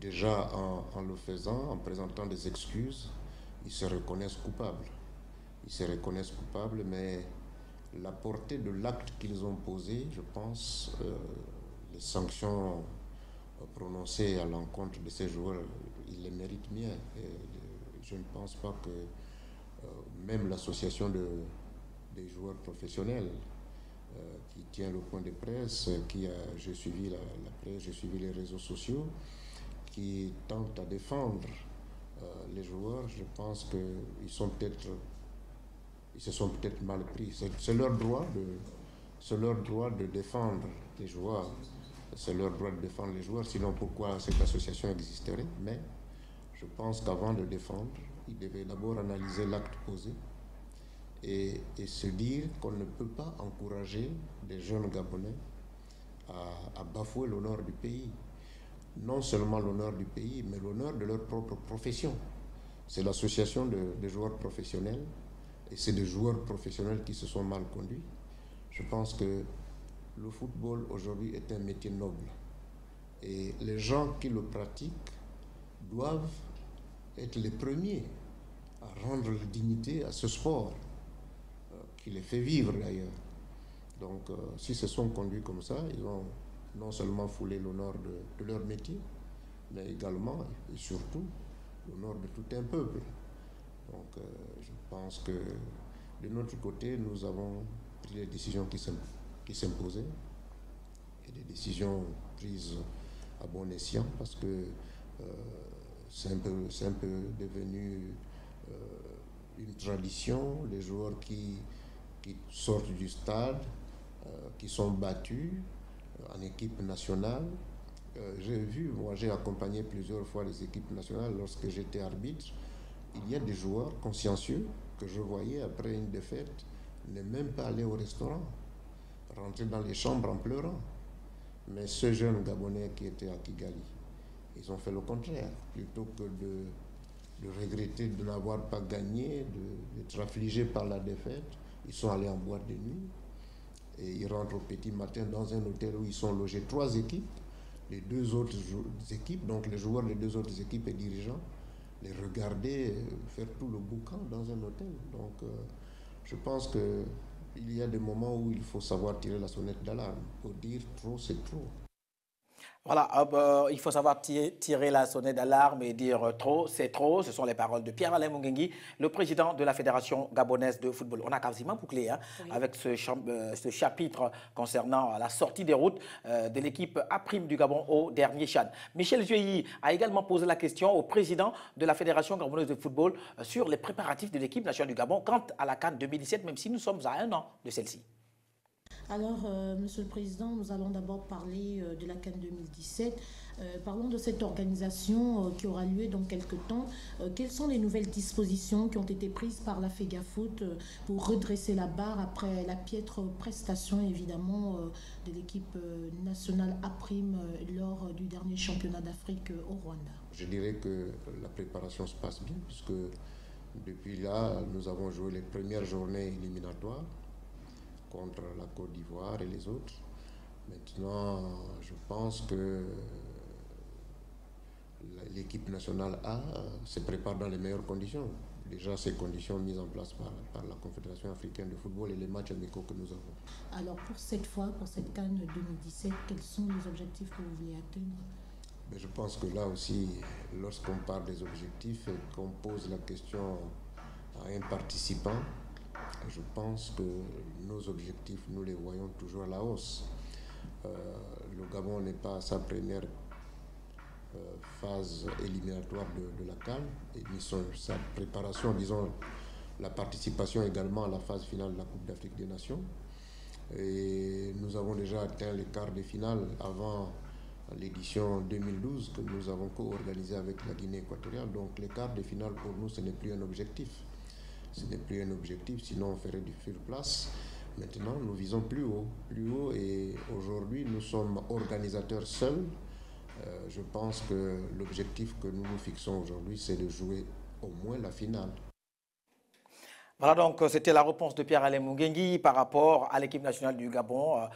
Déjà, en le faisant, en présentant des excuses, ils se reconnaissent coupables. Ils se reconnaissent coupables, mais la portée de l'acte qu'ils ont posé, je pense, les sanctions prononcer à l'encontre de ces joueurs, ils les méritent bien. Et je ne pense pas que même l'association des joueurs professionnels qui tient le point de presse, j'ai suivi la presse, j'ai suivi les réseaux sociaux, qui tentent à défendre les joueurs, je pense qu'ils se sont peut-être mal pris. C'est leur droit de défendre les joueurs. C'est leur droit de défendre les joueurs, sinon pourquoi cette association existerait? Mais je pense qu'avant de défendre, ils devaient d'abord analyser l'acte posé et se dire qu'on ne peut pas encourager des jeunes Gabonais à bafouer l'honneur du pays. Non seulement l'honneur du pays, mais l'honneur de leur propre profession. C'est l'association de joueurs professionnels, et c'est des joueurs professionnels qui se sont mal conduits. Je pense que le football aujourd'hui est un métier noble. Et les gens qui le pratiquent doivent être les premiers à rendre la dignité à ce sport, qui les fait vivre d'ailleurs. Donc s'ils se sont conduits comme ça, ils vont non seulement fouler l'honneur de leur métier, mais également et surtout l'honneur de tout un peuple. Donc je pense que de notre côté, nous avons pris les décisions qui s'imposaient, et des décisions prises à bon escient, parce que c'est un peu devenu une tradition. Les joueurs qui sortent du stade, qui sont battus en équipe nationale. J'ai accompagné plusieurs fois les équipes nationales lorsque j'étais arbitre. Il y a des joueurs consciencieux que je voyais après une défaite ne même pas aller au restaurant, rentrer dans les chambres en pleurant. Mais ce jeune Gabonais qui était à Kigali, ils ont fait le contraire. Plutôt que de regretter de n'avoir pas gagné, d'être affligés par la défaite, ils sont allés en boîte de nuit et ils rentrent au petit matin dans un hôtel où ils sont logés 3 équipes. Les 2 autres équipes, donc les joueurs des 2 autres équipes et dirigeants, les regarder faire tout le boucan dans un hôtel. Donc je pense qu'il y a des moments où il faut savoir tirer la sonnette d'alarme pour dire trop, c'est trop. Voilà, il faut savoir tirer la sonnette d'alarme et dire trop, c'est trop. Ce sont les paroles de Pierre-Alain Mungengi, le président de la Fédération gabonaise de football. On a quasiment bouclé oui, avec ce chapitre concernant la sortie des routes de l'équipe A' du Gabon au dernier CHAN. Michel Zueyi a également posé la question au président de la Fédération gabonaise de football sur les préparatifs de l'équipe nationale du Gabon quant à la CAN 2017, même si nous sommes à 1 an de celle-ci. Alors, Monsieur le Président, nous allons d'abord parler de la CAN 2017. Parlons de cette organisation qui aura lieu dans quelques temps. Quelles sont les nouvelles dispositions qui ont été prises par la FEGAFOOT pour redresser la barre après la piètre prestation, évidemment, de l'équipe nationale A' lors du dernier championnat d'Afrique au Rwanda? Je dirais que la préparation se passe bien, puisque depuis là, nous avons joué les premières journées éliminatoires contre la Côte d'Ivoire et les autres. Maintenant, je pense que l'équipe nationale A se prépare dans les meilleures conditions. Déjà, ces conditions mises en place par la Confédération africaine de football et les matchs amicaux que nous avons. Alors, pour cette fois, pour cette CAN 2017, quels sont les objectifs que vous voulez atteindre? Mais je pense que là aussi, lorsqu'on parle des objectifs et qu'on pose la question à un participant, je pense que nos objectifs, nous les voyons toujours à la hausse. Le Gabon n'est pas à sa première phase éliminatoire de la CAN, et sa préparation, disons, la participation également à la phase finale de la Coupe d'Afrique des Nations. Et nous avons déjà atteint les quarts de finale avant l'édition 2012 que nous avons co-organisée avec la Guinée équatoriale. Donc les quarts de finale pour nous, ce n'est plus un objectif. Ce n'est plus un objectif, sinon on ferait du sur-place. Maintenant, nous visons plus haut, et aujourd'hui, nous sommes organisateurs seuls. Je pense que l'objectif que nous nous fixons aujourd'hui, c'est de jouer au moins la finale. Voilà donc, c'était la réponse de Pierre-Alain Mungengui par rapport à l'équipe nationale du Gabon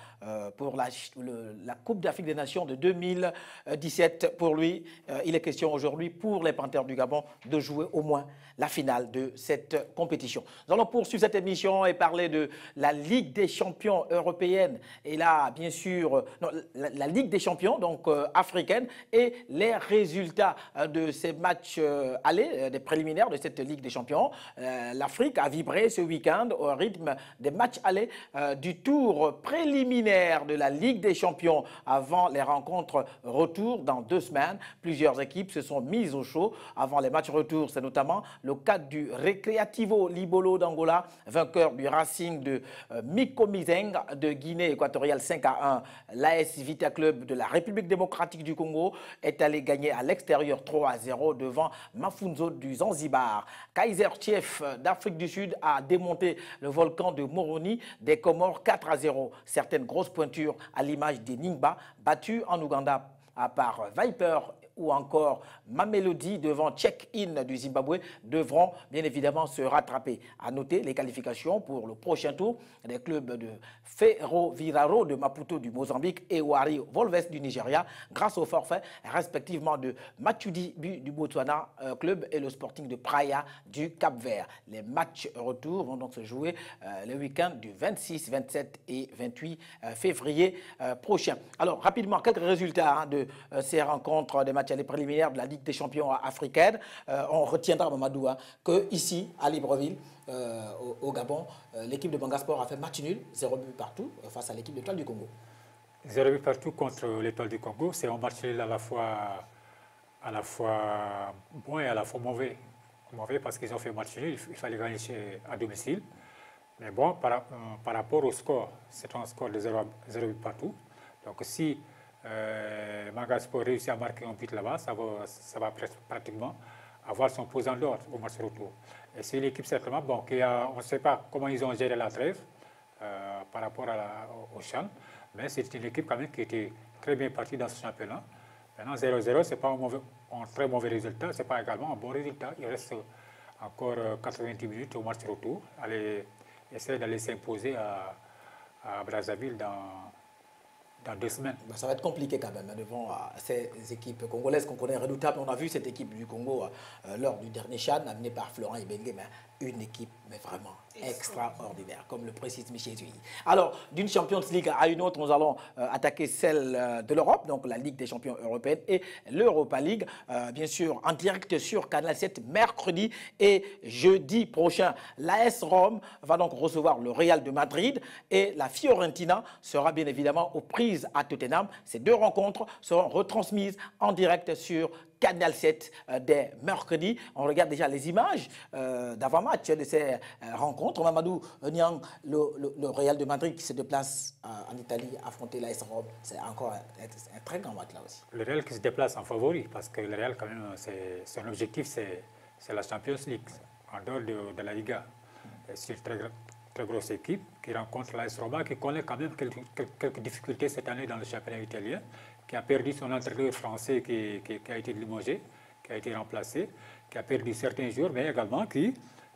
pour la Coupe d'Afrique des Nations de 2017. Pour lui, il est question aujourd'hui pour les Panthères du Gabon de jouer au moins la finale de cette compétition. Nous allons poursuivre cette émission et parler de la Ligue des champions européenne et là, bien sûr, non, la Ligue des champions donc africaine et les résultats de ces matchs allés, des préliminaires de cette Ligue des champions. L'Afrique a vibré ce week-end au rythme des matchs allés du tour préliminaire de la Ligue des champions avant les rencontres retour dans 2 semaines. Plusieurs équipes se sont mises au chaud avant les matchs retour. C'est notamment le cas du Recreativo Libolo d'Angola, vainqueur du Racing de Mikomizeng de Guinée équatoriale 5-1. L'AS Vita Club de la République démocratique du Congo est allé gagner à l'extérieur 3-0 devant Mafunzo du Zanzibar. Kaiser Chiefs d'Afrique du Sud a démonté le volcan de Moroni des Comores 4-0. Certaines grosses pointures à l'image des Ningba battus en Ouganda par Viper ou encore Mamelodi devant Check-in du Zimbabwe devront bien évidemment se rattraper. À noter les qualifications pour le prochain tour des clubs de Ferroviário de Maputo du Mozambique et Wari Volves du Nigeria grâce au forfait respectivement de Matuidi du Botswana club et le Sporting de Praia du Cap-Vert. Les matchs retour vont donc se jouer le week-end du 26, 27 et 28 février prochain. Alors rapidement, quelques résultats de ces rencontres des matchs les préliminaires de la Ligue des champions africaine. On retiendra, Mamadou, que ici, à Libreville, au Gabon, l'équipe de Bangasport a fait match nul, 0 but partout, face à l'équipe de l'Étoile du Congo. 0 but partout contre l'Étoile du Congo. C'est un match nul à la fois bon et à la fois mauvais. Mauvais parce qu'ils ont fait match nul, il fallait gagner à domicile. Mais bon, par rapport au score, c'est un score de 0 but partout. Donc si Bangasport réussit à marquer un but là-bas, ça va pratiquement avoir son pesant d'or au match retour. Et c'est l'équipe certainement, bon, on ne sait pas comment ils ont géré la trêve par rapport au CHAN, mais c'est une équipe quand même qui était très bien partie dans ce championnat. Maintenant 0-0, ce n'est pas un très mauvais résultat, ce n'est pas également un bon résultat. Il reste encore 90 minutes au match retour. Essayer d'aller s'imposer à Brazzaville dans 2 semaines. Ça va être compliqué quand même devant ces équipes congolaises qu'on connaît redoutables. On a vu cette équipe du Congo lors du dernier CHAN amenée par Florent Ibenge, mais une équipe mais vraiment extraordinaire, comme le précise Michel Zui. Alors, d'une Champions League à une autre, nous allons attaquer celle de l'Europe, donc la Ligue des champions européenne et l'Europa League, bien sûr, en direct sur Canal 7, mercredi et jeudi prochain. L'AS Rome va donc recevoir le Real de Madrid et la Fiorentina sera bien évidemment aux prises à Tottenham. Ces 2 rencontres seront retransmises en direct sur Canal 7 dès mercredi. On regarde déjà les images d'avant-match de ces rencontres. Mamadou Niang, le Real de Madrid qui se déplace en Italie affronter l'AS Rome, c'est encore un très grand match là aussi. Le Real qui se déplace en favori parce que le Real quand même, son objectif c'est la Champions League en dehors de la Liga. C'est une très grosse équipe qui rencontre l'AS Roma qui connaît quand même quelques difficultés cette année dans le championnat italien, qui a perdu son entraîneur français qui a été limogé, qui a été remplacé, qui a perdu certains joueurs, mais également qui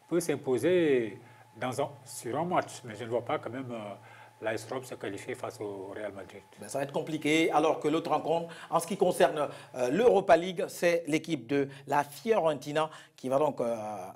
peut s'imposer sur un match. Mais je ne vois pas quand même l'AS Rome se qualifier face au Real Madrid. Ça va être compliqué, alors que l'autre rencontre, en ce qui concerne l'Europa League, c'est l'équipe de la Fiorentina qui va donc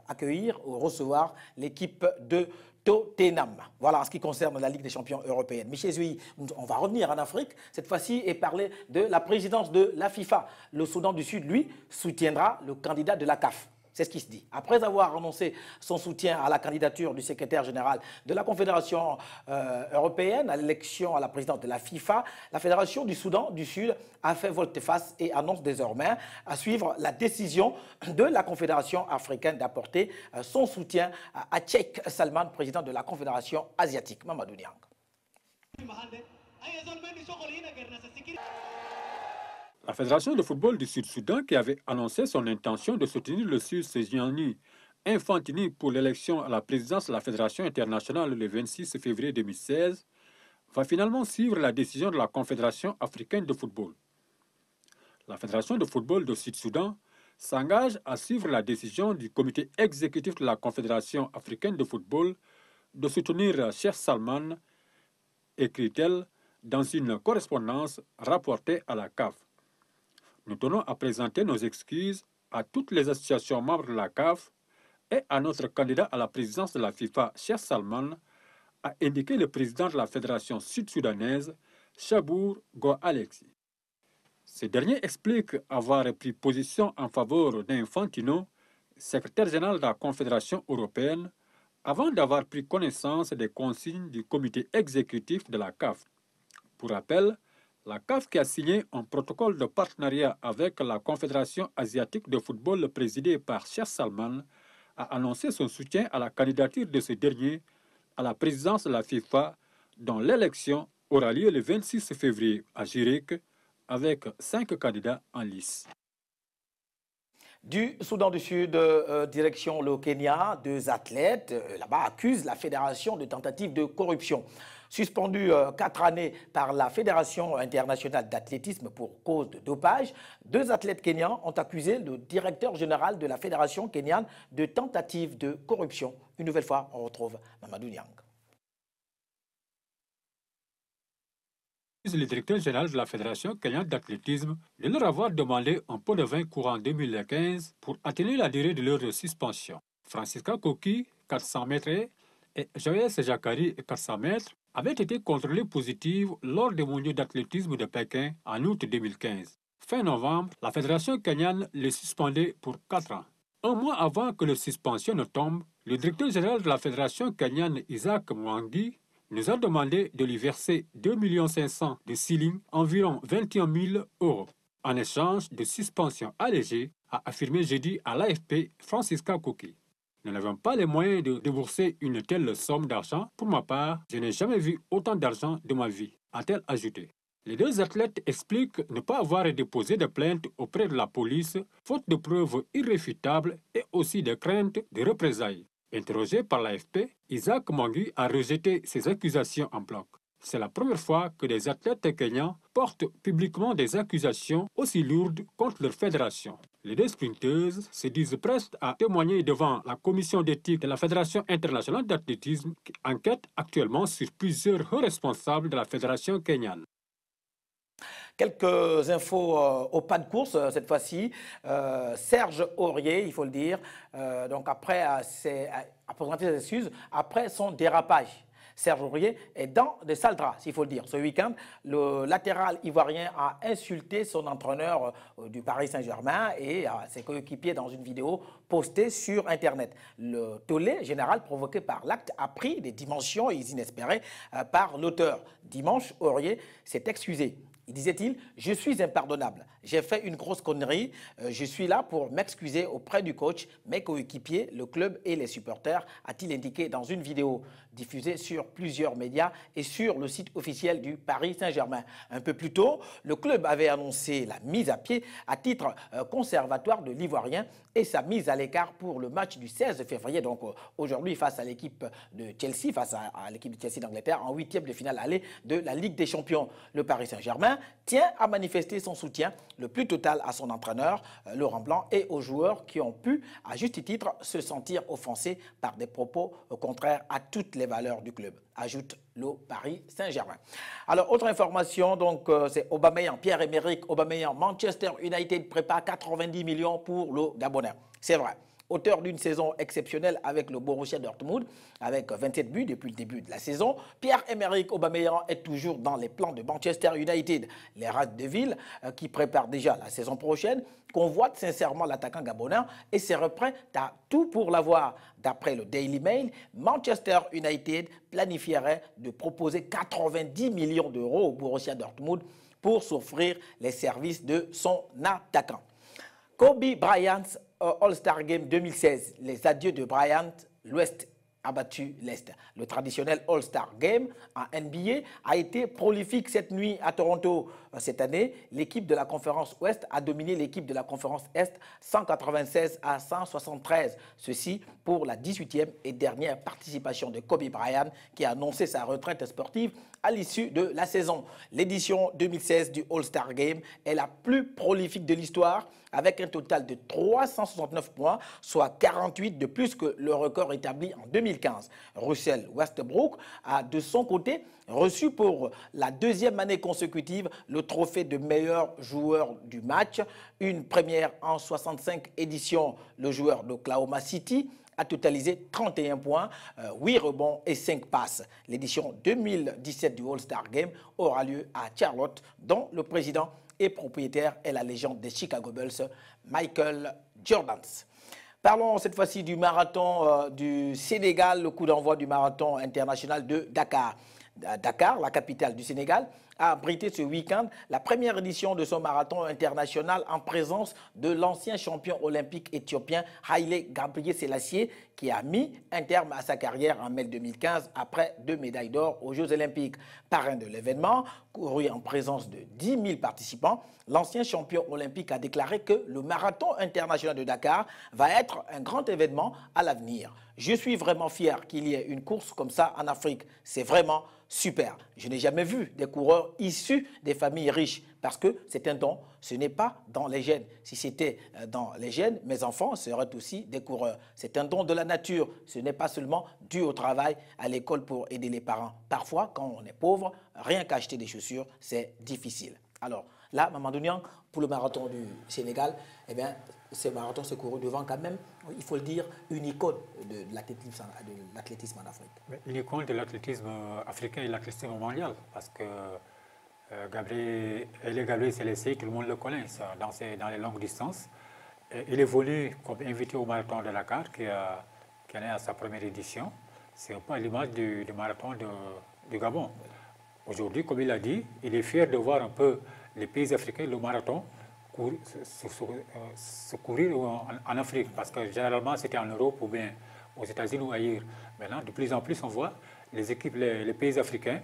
accueillir ou recevoir l'équipe de Tottenham. Voilà en ce qui concerne la Ligue des champions européenne. Michel Zui, on va revenir en Afrique, cette fois-ci, et parler de la présidence de la FIFA. Le Soudan du Sud, lui, soutiendra le candidat de la CAF. C'est ce qui se dit. Après avoir annoncé son soutien à la candidature du secrétaire général de la Confédération européenne à l'élection à la présidence de la FIFA, la Fédération du Soudan du Sud a fait volte-face et annonce désormais à suivre la décision de la Confédération africaine d'apporter son soutien à Cheikh Salman, président de la Confédération asiatique. Mamadou Niang. La Fédération de football du Sud-Soudan, qui avait annoncé son intention de soutenir le Sud-Ségiani Infantini pour l'élection à la présidence de la Fédération internationale le 26 février 2016, va finalement suivre la décision de la Confédération africaine de football. La Fédération de football du Sud-Soudan s'engage à suivre la décision du comité exécutif de la Confédération africaine de football de soutenir Cheikh Salman, écrit-elle dans une correspondance rapportée à la CAF. Nous tenons à présenter nos excuses à toutes les associations membres de la CAF et à notre candidat à la présidence de la FIFA, Cheikh Salman, a indiqué le président de la Fédération sud-soudanaise, Chabour Go-Alexi. Ce dernier explique avoir pris position en faveur d'Infantino, secrétaire général de la Confédération européenne, avant d'avoir pris connaissance des consignes du comité exécutif de la CAF. Pour rappel, la CAF qui a signé un protocole de partenariat avec la Confédération asiatique de football présidée par Cheikh Salman a annoncé son soutien à la candidature de ce dernier à la présidence de la FIFA, dont l'élection aura lieu le 26 février à Zurich, avec 5 candidats en lice. Du Soudan du Sud, direction le Kenya, 2 athlètes là-bas accusent la fédération de tentative de corruption. Suspendus 4 années par la Fédération internationale d'athlétisme pour cause de dopage, 2 athlètes kenyans ont accusé le directeur général de la Fédération kenyane de tentative de corruption. Une nouvelle fois, on retrouve Mamadou Niang. Le directeur général de la Fédération kenyane d'athlétisme de leur avoir demandé un pot de vin courant 2015 pour atténuer la durée de leur suspension. Francisca Koki, 400 mètres, et Joyce Jacari, 400 mètres, avaient été contrôlés positifs lors des mondiaux d'athlétisme de Pékin en août 2015. Fin novembre, la Fédération kenyane les suspendait pour 4 ans. Un mois avant que la suspension ne tombe, le directeur général de la Fédération kenyane, Isaac Mwangi, nous a demandé de lui verser 2,5 millions de shillings, environ 21 000 €, en échange de suspension allégée, a affirmé jeudi à l'AFP Francisca Koki. Nous n'avons pas les moyens de débourser une telle somme d'argent. Pour ma part, je n'ai jamais vu autant d'argent de ma vie, a-t-elle ajouté. Les 2 athlètes expliquent ne pas avoir déposé de plainte auprès de la police, faute de preuves irréfutables et aussi de craintes de représailles. Interrogé par l'AFP, Isaac Mwangi a rejeté ces accusations en bloc. C'est la première fois que des athlètes kenyans portent publiquement des accusations aussi lourdes contre leur fédération. Les 2 sprinteuses se disent prêtes à témoigner devant la commission d'éthique de la Fédération internationale d'athlétisme qui enquête actuellement sur plusieurs hauts responsables de la fédération kenyane. Quelques infos au pas de course cette fois-ci. Serge Aurier, il faut le dire, donc après présenter ses excuses, après son dérapage. Serge Aurier est dans des sales draps, il faut le dire. Ce week-end, le latéral ivoirien a insulté son entraîneur du Paris Saint-Germain et ses coéquipiers dans une vidéo postée sur Internet. Le tollé général provoqué par l'acte a pris des dimensions inespérées par l'auteur. Dimanche, Aurier s'est excusé. Il disait-il, je suis impardonnable, j'ai fait une grosse connerie, je suis là pour m'excuser auprès du coach, mes coéquipiers, le club et les supporters, a-t-il indiqué dans une vidéo diffusée sur plusieurs médias et sur le site officiel du Paris Saint-Germain. Un peu plus tôt, le club avait annoncé la mise à pied à titre conservatoire de l'Ivoirien et sa mise à l'écart pour le match du 16 février, donc aujourd'hui face à l'équipe de Chelsea, face à l'équipe de Chelsea d'Angleterre, en 8e de finale aller de la Ligue des Champions. Le Paris Saint-Germain tient à manifester son soutien le plus total à son entraîneur, Laurent Blanc, et aux joueurs qui ont pu, à juste titre, se sentir offensés par des propos contraires à toutes les valeurs du club, ajoute le Paris Saint-Germain. Alors, autre information, donc c'est Aubameyang, Pierre-Emerick Aubameyang, Manchester United prépare 90 millions pour le Gabonais. C'est vrai. Auteur d'une saison exceptionnelle avec le Borussia Dortmund, avec 27 buts depuis le début de la saison, Pierre-Emerick Aubameyang est toujours dans les plans de Manchester United. Les Rats de Ville, qui préparent déjà la saison prochaine, convoitent sincèrement l'attaquant gabonais et serait prêt à tout pour l'avoir. D'après le Daily Mail, Manchester United planifierait de proposer 90 millions d'euros au Borussia Dortmund pour s'offrir les services de son attaquant. Kobe Bryant, All-Star Game 2016. Les adieux de Bryant, l'Ouest a battu l'Est. Le traditionnel All-Star Game en NBA a été prolifique cette nuit à Toronto. cette année, l'équipe de la conférence Ouest a dominé l'équipe de la conférence Est 196 à 173. Ceci pour la 18e et dernière participation de Kobe Bryant qui a annoncé sa retraite sportive à l'issue de la saison. L'édition 2016 du All-Star Game est la plus prolifique de l'histoire avec un total de 369 points, soit 48 de plus que le record établi en 2015. Russell Westbrook a de son côté reçu pour la deuxième année consécutive le trophée de meilleur joueur du match, une première en 65 éditions. Le joueur d'Oklahoma City a totalisé 31 points, 8 rebonds et 5 passes. L'édition 2017 du All-Star Game aura lieu à Charlotte, dont le président et propriétaire est la légende des Chicago Bulls, Michael Jordan. Parlons cette fois-ci du marathon du Sénégal, le coup d'envoi du marathon international de Dakar. Dakar, la capitale du Sénégal, a abrité ce week-end la première édition de son marathon international en présence de l'ancien champion olympique éthiopien Haïlé Gabriel Sélassié, qui a mis un terme à sa carrière en mai 2015 après 2 médailles d'or aux Jeux olympiques. Parrain de l'événement, couru en présence de 10 000 participants, l'ancien champion olympique a déclaré que le marathon international de Dakar va être un grand événement à l'avenir. Je suis vraiment fier qu'il y ait une course comme ça en Afrique. C'est vraiment super. Je n'ai jamais vu des coureurs issus des familles riches parce que c'est un don, ce n'est pas dans les gènes. Si c'était dans les gènes, mes enfants seraient aussi des coureurs. C'est un don de la nature, ce n'est pas seulement dû au travail à l'école pour aider les parents. Parfois, quand on est pauvre, rien qu'acheter des chaussures, c'est difficile. Alors là, Mamadou Niang, pour le marathon du Sénégal, eh bien, ce marathon se couru devant quand même, il faut le dire, une icône de l'athlétisme en Afrique. Une icône de l'athlétisme africain et l'athlétisme mondial, parce que Gabriel Sélassié, tout le monde le connaît dans les longues distances. Et il est venu comme invité au marathon de Dakar, qui en est à sa première édition. C'est un peu à l'image du marathon du Gabon. Aujourd'hui, comme il a dit, il est fier de voir un peu les pays africains, le marathon, se courir en Afrique, parce que généralement c'était en Europe ou bien aux États-Unis ou ailleurs. Maintenant, de plus en plus, on voit les équipes, les pays africains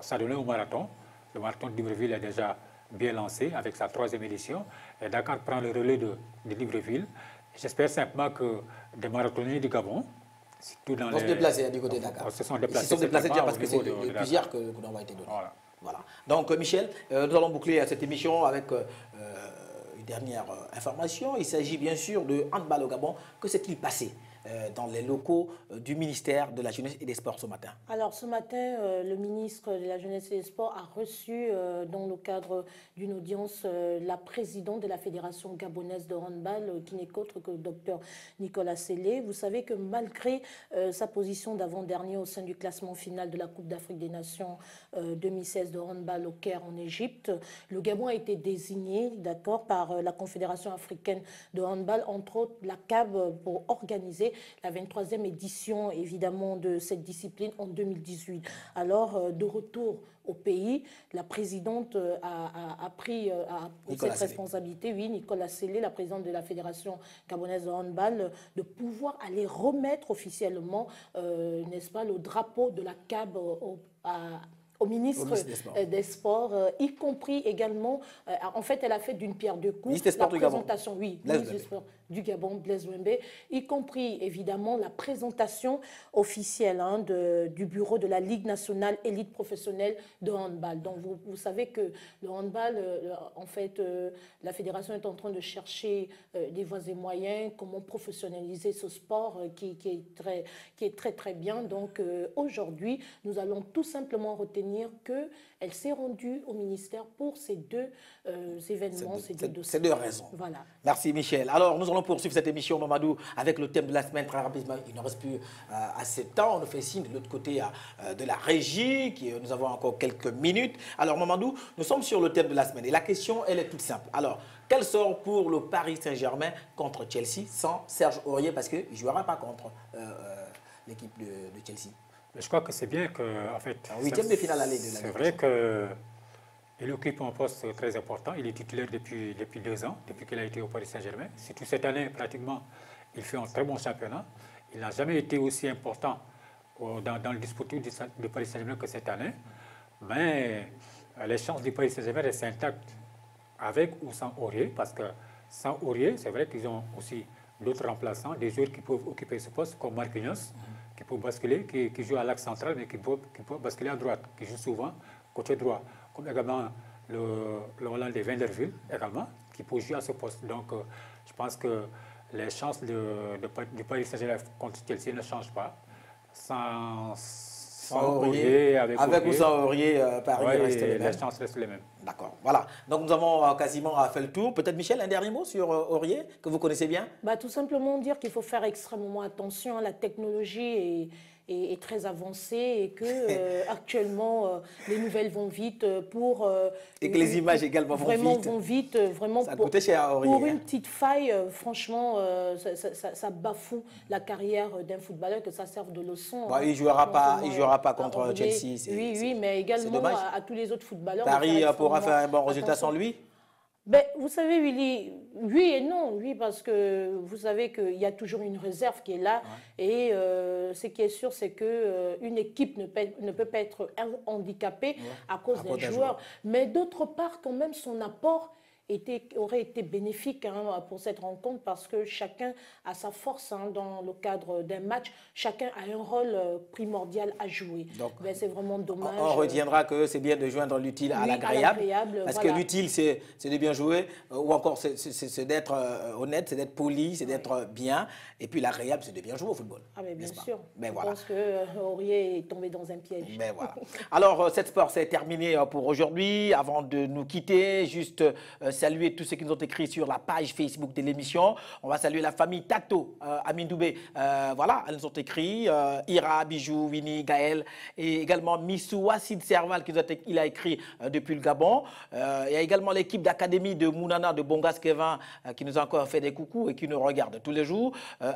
s'adonner au marathon. Le marathon de Libreville est déjà bien lancé avec sa 3e édition. Et Dakar prend le relais de Libreville. J'espère simplement que des marathoniens du Gabon, surtout dans se déplacer du côté de Dakar. Se sont déplacés, ils se sont déplacés déjà parce que c'est plusieurs que le coup d'envoi a été donné. Voilà. Donc, Michel, nous allons boucler cette émission avec une dernière information. Il s'agit bien sûr de handball au Gabon. Que s'est-il passé dans les locaux du ministère de la Jeunesse et des Sports ce matin? Alors, ce matin, le ministre de la Jeunesse et des Sports a reçu, dans le cadre d'une audience, la présidente de la Fédération gabonaise de handball, qui n'est qu'autre que le docteur Nicolas Sellé. Vous savez que malgré sa position d'avant-dernier au sein du classement final de la Coupe d'Afrique des Nations 2016 de handball au Caire en Égypte, le Gabon a été désigné, d'accord, par la Confédération africaine de handball, entre autres la CAB, pour organiser la 23e édition, évidemment, de cette discipline en 2018. Alors, de retour au pays, la présidente a pris cette responsabilité, oui, Nicolas Sellé, la présidente de la Fédération gabonaise de handball, de pouvoir aller remettre officiellement, n'est-ce pas, le drapeau de la CAB au ministre des Sports, y compris également, en fait, elle a fait d'une pierre deux coups la présentation, oui, ministre des Sports du Gabon, Blaise Wembe, y compris évidemment la présentation officielle du bureau de la Ligue nationale élite professionnelle de handball. Donc vous savez que le handball, en fait, la fédération est en train de chercher des voies et moyens, comment professionnaliser ce sport qui est très très bien. Donc aujourd'hui, nous allons tout simplement retenir qu'elle s'est rendue au ministère pour ces deux événements, ces deux dossiers. Ces deux raisons. Voilà. Merci Michel. Alors nous allons poursuivre cette émission, Mamadou, avec le thème de la semaine très rapidement. Il ne reste plus assez de temps. On nous fait signe de l'autre côté de la régie. Nous avons encore quelques minutes. Alors Mamadou, nous sommes sur le thème de la semaine. Et la question, elle est toute simple. Alors, quel sort pour le Paris Saint-Germain contre Chelsea sans Serge Aurier, parce qu'il ne jouera pas contre l'équipe de Chelsea? Je crois que c'est bien que, en fait, en 8e de finale aller de la c'est vrai qu'il occupe un poste très important. Il est titulaire depuis 2 ans, depuis qu'il a été au Paris Saint-Germain. Surtout cette année, pratiquement, il fait un très bon championnat. Il n'a jamais été aussi important dans le dispositif du Paris Saint-Germain que cette année. Mais les chances du Paris Saint-Germain restent intactes avec ou sans Aurier, parce que sans Aurier, c'est vrai qu'ils ont aussi d'autres remplaçants, des joueurs qui peuvent occuper ce poste, comme Marquinhos, qui peut basculer, qui joue à l'axe central, mais qui peut basculer à droite, qui joue souvent côté droit, comme également le Hollandais Vanderville, également, qui peut jouer à ce poste. Donc, je pense que les chances du Paris Saint-Germain contre Chelsea ne changent pas. Sans Aurier, avec ou sans Aurier, Paris reste les mêmes. Les chances restent les mêmes. D'accord, voilà. Donc nous avons quasiment fait le tour. Peut-être Michel, un dernier mot sur Aurier, que vous connaissez bien? Tout simplement dire qu'il faut faire extrêmement attention. La technologie est très avancée et que actuellement les nouvelles vont vite et que les images également vont vite. Vraiment ça coûtait cher à Aurier. Pour une petite faille, franchement, ça bafoue la carrière d'un footballeur, que ça serve de leçon. Il ne jouera pas contre Chelsea. Oui, mais également à tous les autres footballeurs. Paris pourra faire un bon résultat sans lui? Vous savez, Willy, oui et non. Oui, parce que vous savez qu'il y a toujours une réserve qui est là. Ouais. Et ce qui est sûr, c'est qu'une équipe ne peut pas être handicapée à cause d'un joueur. Mais d'autre part, quand même, son apport aurait été bénéfique pour cette rencontre, parce que chacun a sa force dans le cadre d'un match. Chacun a un rôle primordial à jouer. C'est vraiment dommage. On retiendra que c'est bien de joindre l'utile à l'agréable. Parce que l'utile, c'est de bien jouer, ou encore c'est d'être honnête, c'est d'être poli, c'est d'être bien. Et puis l'agréable, c'est de bien jouer au football. Mais bien sûr. Je pense que Aurier est tombé dans un piège. Mais voilà. Alors, cette sport, c'est terminé pour aujourd'hui. Avant de nous quitter, juste saluer tous ceux qui nous ont écrit sur la page Facebook de l'émission. On va saluer la famille Tato, Amine Doubé. Voilà, elles nous ont écrit. Ira, Bijou, Winnie, Gaël. Et également Missou Wassid Serval, il a écrit depuis le Gabon. Il y a également l'équipe d'académie de Mounana, de Bongas Kevin, qui nous a encore fait des coucous et qui nous regarde tous les jours.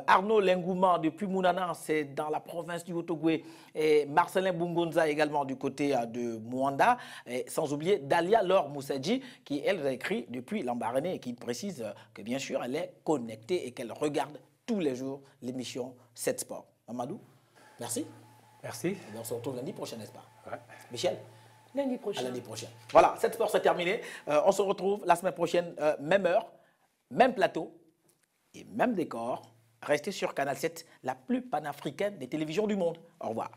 Arnaud Lengouma depuis Mounana, c'est dans la province du Haut-Ogooué. Et Marcelin Bungonza également du côté de Mwanda. Et sans oublier Dalia Laure Moussadji, qui elle a écrit depuis l'Ambaréné et qui précise que bien sûr elle est connectée et qu'elle regarde tous les jours l'émission 7 Sport. Mamadou, merci. Merci. Et on se retrouve lundi prochain, n'est-ce pas? Ouais. Michel? Lundi prochain. À lundi prochain. Voilà, 7 Sport c'est terminé. On se retrouve la semaine prochaine, même heure, même plateau et même décor. Restez sur Canal 7, la plus panafricaine des télévisions du monde. Au revoir.